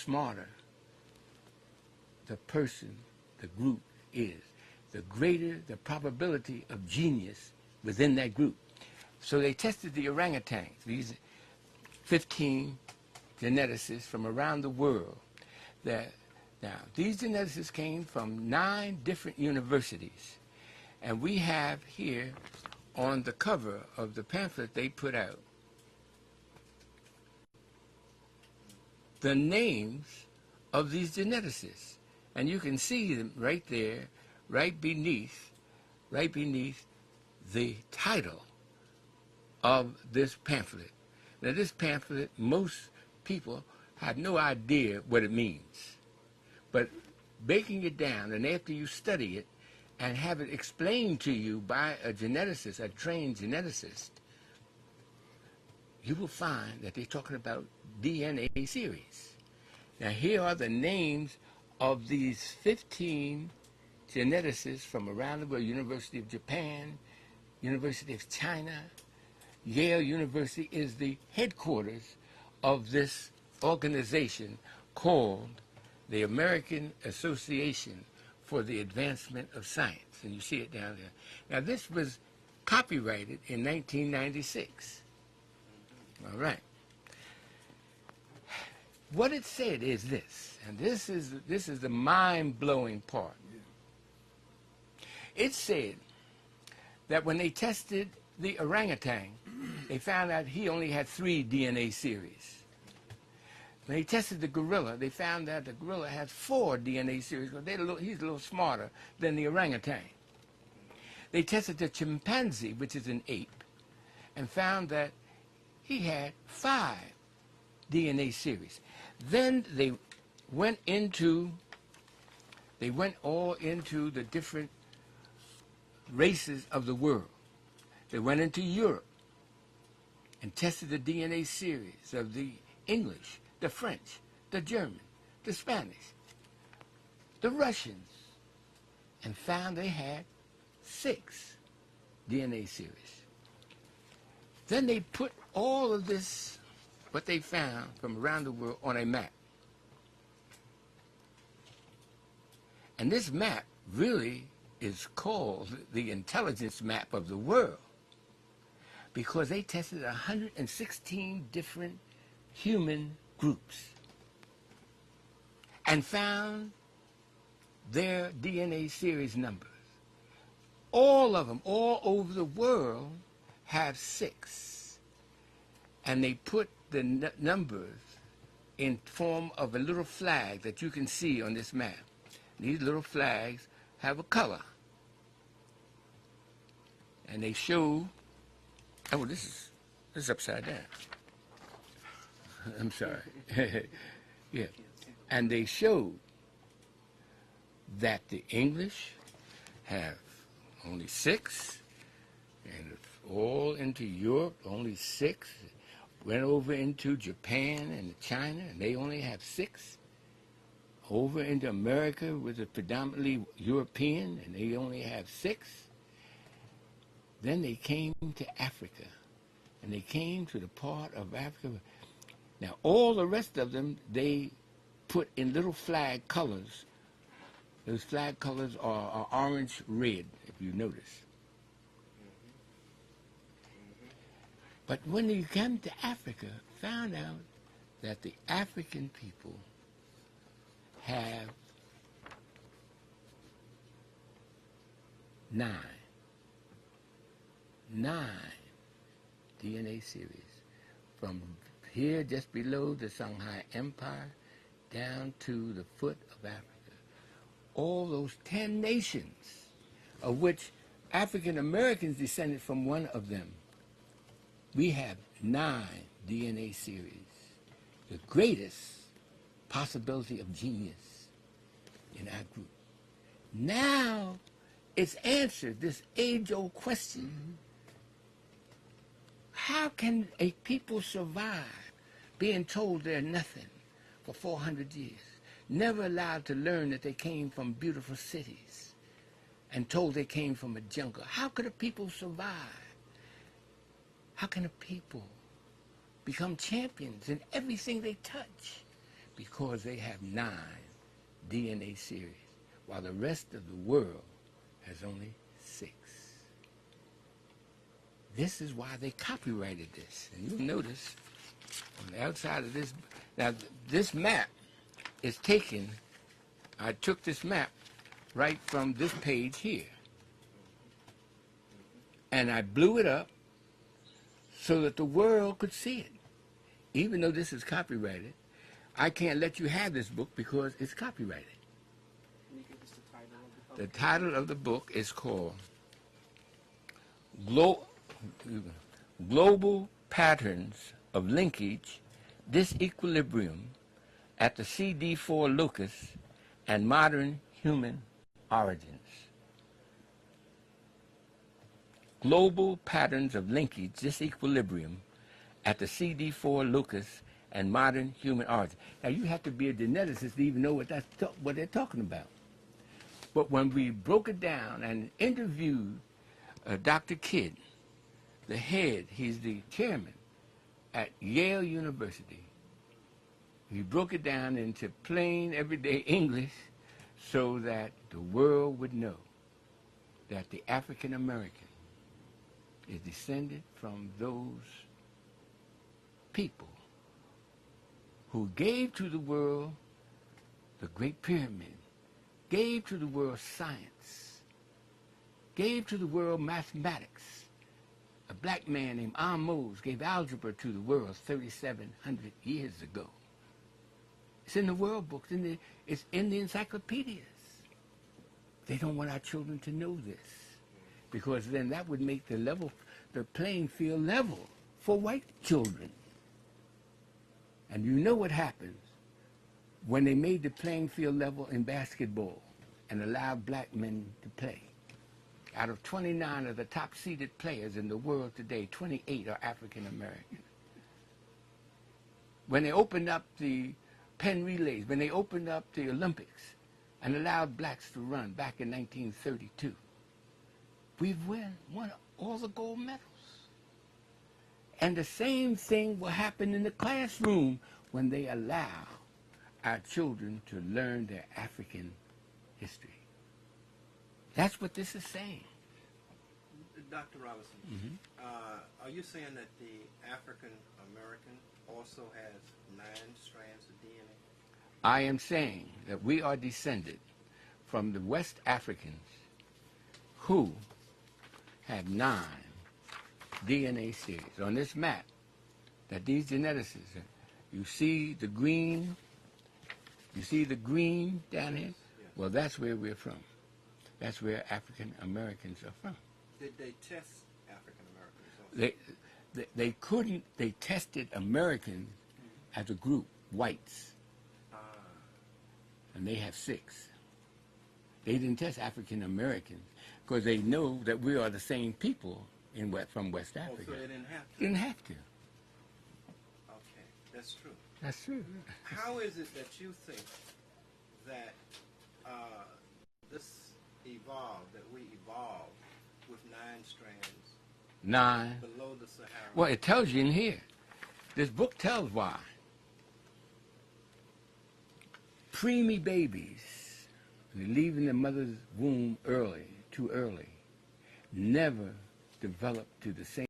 smarter the person, the group is, the greater the probability of genius within that group. So they tested the orangutans, these 15 geneticists from around the world. Now, these geneticists came from 9 different universities. And we have here on the cover of the pamphlet they put out the names of these geneticists. And you can see them right there, right beneath the title of this pamphlet. Now this pamphlet, most people have no idea what it means. But breaking it down, and after you study it and have it explained to you by a geneticist, a trained geneticist, you will find that they're talking about DNA series. Now here are the names of these 15 geneticists from around the world: University of Japan, University of China. Yale University is the headquarters of this organization called the American Association for the Advancement of Science. And you see it down there. Now this was copyrighted in 1996. All right. What it said is this, and this is the mind-blowing part. It said that when they tested the orangutan, they found out he only had 3 DNA series. When they tested the gorilla, they found out the gorilla has 4 DNA series, because he's a little smarter than the orangutan. They tested the chimpanzee, which is an ape, and found that he had 5 DNA series. Then they went all into the different races of the world. They went into Europe and tested the DNA series of the English, the French, the German, the Spanish, the Russians, and found they had 6 DNA series. Then they put all of this, what they found from around the world, on a map. And this map really is called the intelligence map of the world, because they tested 116 different human groups and found their DNA series numbers. All of them, all over the world, have 6. And they put the numbers in form of a little flag that you can see on this map. These little flags have a color. And they show, oh, this is upside down. I'm sorry. Yeah. And they showed that the English have only 6, and all into Europe, only 6. Went over into Japan and China, and they only have 6. Over into America, which is predominantly European, and they only have 6. Then they came to Africa, and they came to the part of Africa. Now, all the rest of them, they put in little flag colors. Those flag colors are orange, red, if you notice. But when they came to Africa, found out that the African people have 9 DNA series, from here just below the Shanghai Empire down to the foot of Africa. All those 10 nations, of which African Americans descended from one of them. We have 9 DNA series, the greatest possibility of genius in our group. Now it's answered this age-old question. How can a people survive being told they're nothing for 400 years, never allowed to learn that they came from beautiful cities, and told they came from a jungle? How could a people survive? How can a people become champions in everything they touch? because they have 9 DNA series, while the rest of the world has only 6. This is why they copyrighted this. And you'll notice on the outside of this, now this map is taken, I took this map right from this page here. And I blew it up so that the world could see it. Even though this is copyrighted, I can't let you have this book because it's copyrighted. Can you give us the title of the book? The title of the book is called Global Patterns of Linkage, Disequilibrium at the CD4 Locus and Modern Human Origins. Global Patterns of Linkage, Disequilibrium at the CD4 Locus and Modern Human Origins. Now, you have to be a geneticist to even know what they're talking about. But when we broke it down and interviewed Dr. Kidd, the head, he's the chairman at Yale University. He broke it down into plain, everyday English so that the world would know that the African American is descended from those people who gave to the world the Great Pyramid, gave to the world science, gave to the world mathematics. A black man named Ahmose gave algebra to the world 3,700 years ago. It's in the world books, it's in the encyclopedias. They don't want our children to know this, because then that would make the playing field level for white children. And you know what happens when they made the playing field level in basketball and allowed black men to play. Out of 29 of the top seeded players in the world today, 28 are African American. When they opened up the Penn relays, when they opened up the Olympics and allowed blacks to run back in 1932, we've won all the gold medals. And the same thing will happen in the classroom when they allow our children to learn their African history. That's what this is saying. Dr. Robinson, are you saying that the African American also has 9 strands of DNA? I am saying that we are descended from the West Africans who have 9 DNA series. On this map that these geneticists, you see the green down here? Yes. Well, that's where we're from. That's where African Americans are from. Did they test African Americans also? They couldn't, they tested Americans as a group, whites, and they have 6. They didn't test African Americans because they know that we are the same people from West Africa. Oh, so they didn't have to? Didn't have to. Okay, that's true. That's true. How is it that you think that this evolved, that we evolved with 9 strands 9. below the Sahara? Well, it tells you in here. This book tells why. Preemie babies, leaving the mother's womb too early, never develop to the same